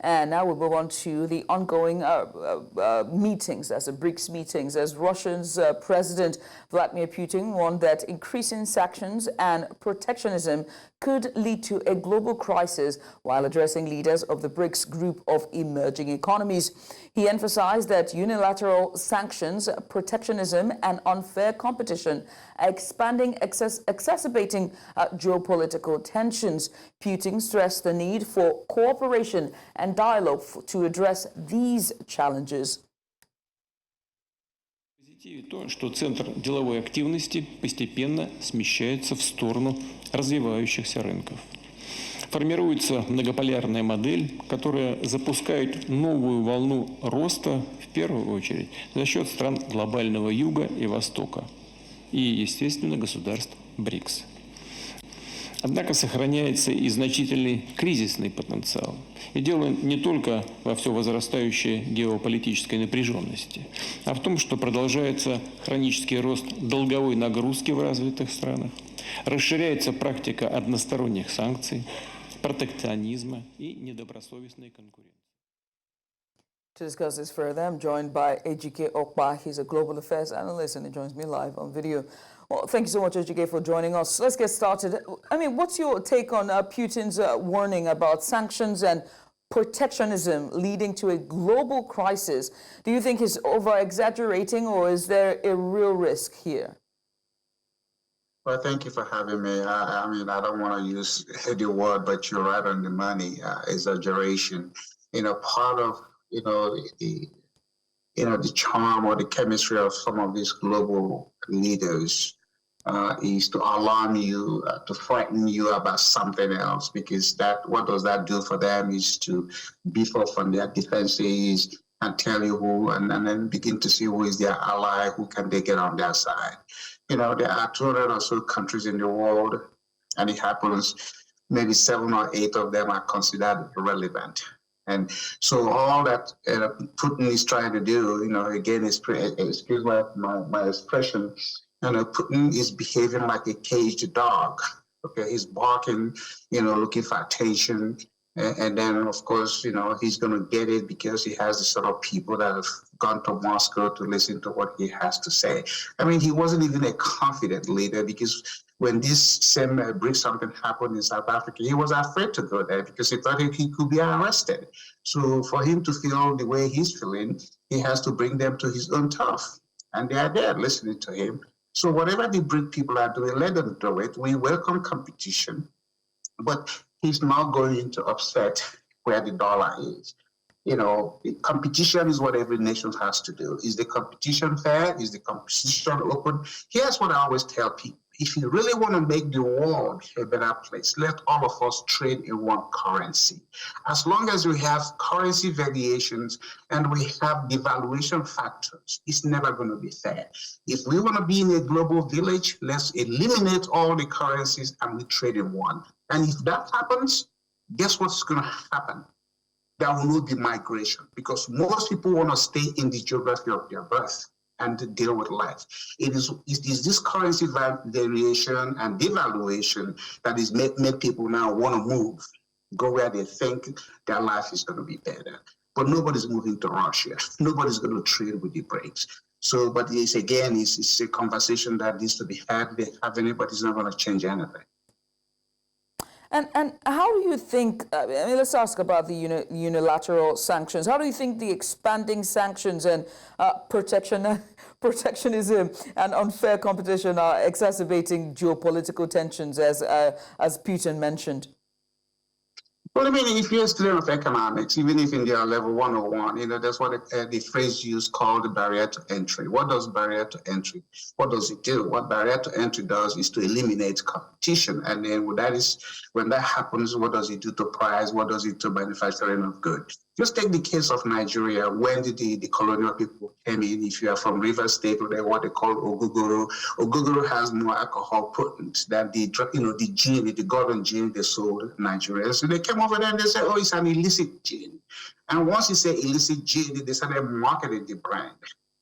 And now we move on to the ongoing meetings, as the BRICS meetings, as Russia's President Vladimir Putin warned that increasing sanctions and protectionism could lead to a global crisis while addressing leaders of the BRICS group of emerging economies. He emphasized that unilateral sanctions, protectionism, and unfair competition are exacerbating geopolitical tensions. Putin stressed the need for cooperation and dialogue to address these challenges. То, что центр деловой активности постепенно смещается в сторону развивающихся рынков. Формируется многополярная модель, которая запускает новую волну роста, в первую очередь, за счет стран глобального юга и востока и, естественно, государств БРИКС. Однако сохраняется и значительный кризисный потенциал. И дело не только во все возрастающей геополитической напряженности, а в том, что продолжается хронический рост долговой нагрузки в развитых странах, расширяется практика односторонних санкций, протекционизма и недобросовестной конкуренции. To discuss this further, I'm joined by Ejike Okpa. He's a global affairs analyst and he joins me live on video. Well, thank you so much, Ejike, for joining us. Let's get started. I mean, what's your take on Putin's warning about sanctions and protectionism leading to a global crisis? Do you think he's over-exaggerating, or is there a real risk here? Well, thank you for having me. I mean, I don't want to use the word, but you're right on the money. Exaggeration. Part of the charm or the chemistry of some of these global leaders is to alarm you, to frighten you about something else, because what does that do for them is to beef up on their defenses and tell you who, and then begin to see who is their ally, who can they get on their side. There are 200 or so countries in the world, and it happens maybe 7 or 8 of them are considered irrelevant. And so all that Putin is trying to do, again, excuse my expression, Putin is behaving like a caged dog. Okay, he's barking, looking for attention. And then, of course, he's going to get it because he has the sort of people that have gone to Moscow to listen to what he has to say. I mean, he wasn't even a confident leader, because when this same BRICS Summit happened in South Africa, he was afraid to go there because he thought he could be arrested. So for him to feel the way he's feeling, he has to bring them to his own turf. And they are there listening to him. So whatever the BRIC people are doing, let them do it. We welcome competition, but he's not going to upset where the dollar is. Competition is what every nation has to do. Is the competition fair? Is the competition open? Here's what I always tell people. If you really want to make the world a better place, let all of us trade in one currency. As long as we have currency variations and we have devaluation factors, it's never going to be fair. If we want to be in a global village, let's eliminate all the currencies and we trade in one. And if that happens, guess what's going to happen? There will not be migration, because most people want to stay in the geography of their birth and to deal with life. It is this currency variation and devaluation that is make people now want to move, go where they think their life is going to be better. But nobody's moving to Russia. Nobody's going to trade with the BRICS. So, but it's a conversation that needs to be had. But it's not going to change anything. And how do you think, let's ask about the unilateral sanctions. How do you think the expanding sanctions and protectionism and unfair competition are exacerbating geopolitical tensions, as Putin mentioned? Well, I mean, if you're a student of economics, even if in their level 101, that's what the phrase used called the barrier to entry. What does barrier to entry? What does it do? What barrier to entry does is to eliminate competition. And then when that happens, what does it do to price? What does it do to manufacturing of goods? Just take the case of Nigeria. When did the colonial people came in? If you are from Rivers State, or what they call Ogogoro, Ogogoro has more alcohol potent than the gin, the golden gin they sold Nigeria. So they came over there and they said, oh, it's an illicit gin. And once you say illicit gin, they started marketing the brand.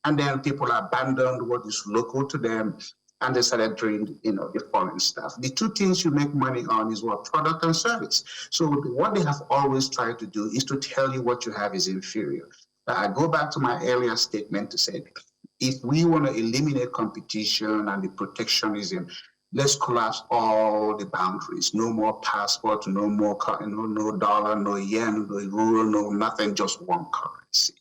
And then people abandoned what is local to them and they started doing, the foreign stuff. The two things you make money on is what? Product and service. So what they have always tried to do is to tell you what you have is inferior. I go back to my earlier statement to say, if we want to eliminate competition and the protectionism, let's collapse all the boundaries. No more passport, no more, no dollar, no yen, no euro, no nothing, just one currency.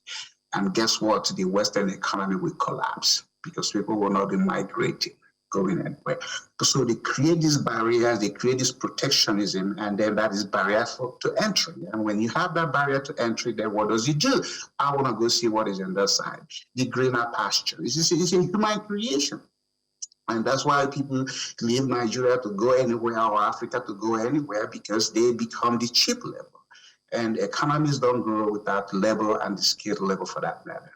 And guess what? The Western economy will collapse because people will not be migrating, going anywhere. So they create these barriers, they create this protectionism, and then that is barrier to entry. And when you have that barrier to entry, then what does it do? I want to go see what is on the side. The greener pasture. It's a human creation. And that's why people leave Nigeria to go anywhere or Africa to go anywhere, because they become the cheap level. And economies don't grow without level and the skilled level for that matter.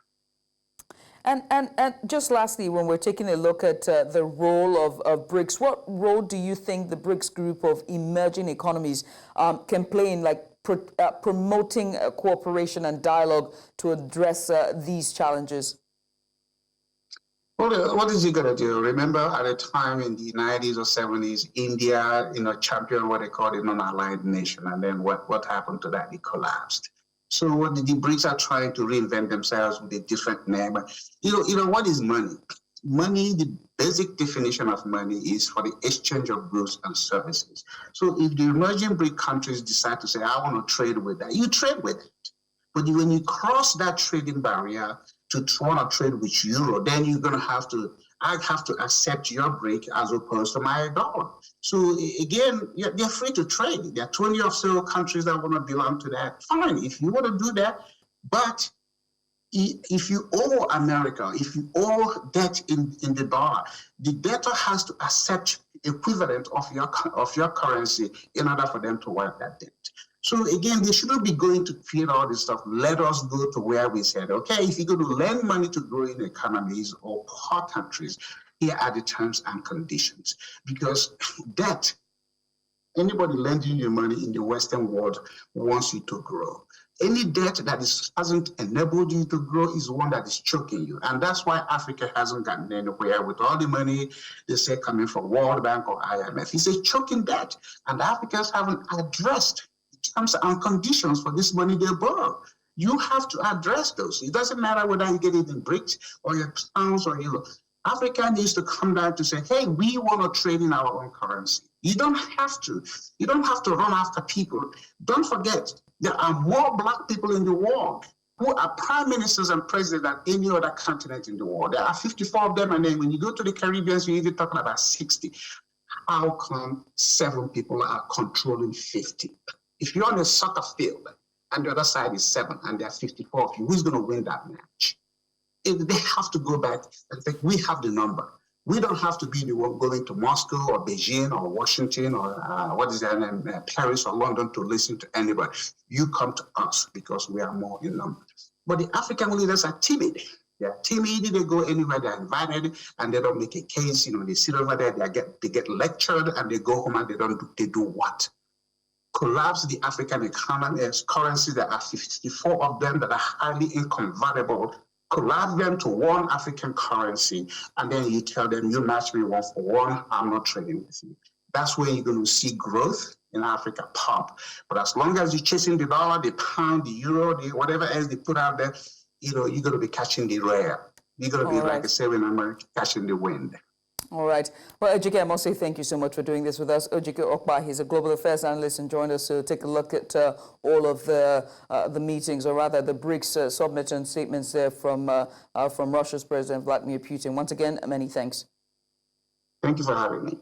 And just lastly, when we're taking a look at the role of BRICS, what role do you think the BRICS group of emerging economies can play in promoting cooperation and dialogue to address these challenges? Well, what is he going to do? Remember, at a time in the 90s or 70s, India, championed what they called a non-aligned nation. And then what happened to that? It collapsed. So what the BRICS are trying to reinvent themselves with a different name. What is money? Money, the basic definition of money is for the exchange of goods and services. So if the emerging BRIC countries decide to say, I want to trade with that, you trade with it. But when you cross that trading barrier to want to trade with euro, then you're going to I have to accept your BRIC as opposed to my dollar. So again, they're free to trade. There are 20 or so countries that want to belong to that. Fine, if you want to do that. But if you owe America, if you owe debt in the dollar, the debtor has to accept equivalent of your currency in order for them to wipe that debt. So again, they shouldn't be going to create all this stuff. Let us go to where we said, okay, if you're going to lend money to growing economies or poor countries, here are the terms and conditions. Because debt, anybody lending you money in the Western world wants you to grow. Any debt that hasn't enabled you to grow is one that is choking you. And that's why Africa hasn't gotten anywhere with all the money they say coming from World Bank or IMF. It's a choking debt. And Africans haven't addressed terms and conditions for this money they borrow. You have to address those. It doesn't matter whether you get it in BRICS or your pounds or euro. Africa needs to come down to say, hey, we want to trade in our own currency. You don't have to. You don't have to run after people. Don't forget, there are more Black people in the world who are prime ministers and presidents than any other continent in the world. There are 54 of them, and then when you go to the Caribbean, you're even talking about 60. How come 7 people are controlling 50? If you're on a soccer field and the other side is 7 and there are 54 of you, who's going to win that match? They have to go back and think, we have the number. We don't have to be the one going to Moscow or Beijing or Washington or Paris or London to listen to anybody. You come to us because we are more in number. But the African leaders are timid. They are timid, they go anywhere they're invited and they don't make a case. They sit over there, they get lectured and they go home and they do what? Collapse the African economy as currency. There are 54 of them that are highly inconvertible. Collapse them to one African currency, and then you tell them, you match me 1 for 1, I'm not trading with you. That's where you're going to see growth in Africa pop. But as long as you're chasing the dollar, the pound, the euro, whatever else they put out there, you're going to be catching the rail. You're going to be like a sailor in America catching the wind. All right. Well, Ejike, I must say thank you so much for doing this with us. Ejike Okpa, he's a global affairs analyst and joined us to take a look at all of the meetings, or rather the BRICS summit and statements there from Russia's President Vladimir Putin. Once again, many thanks. Thank you for having me.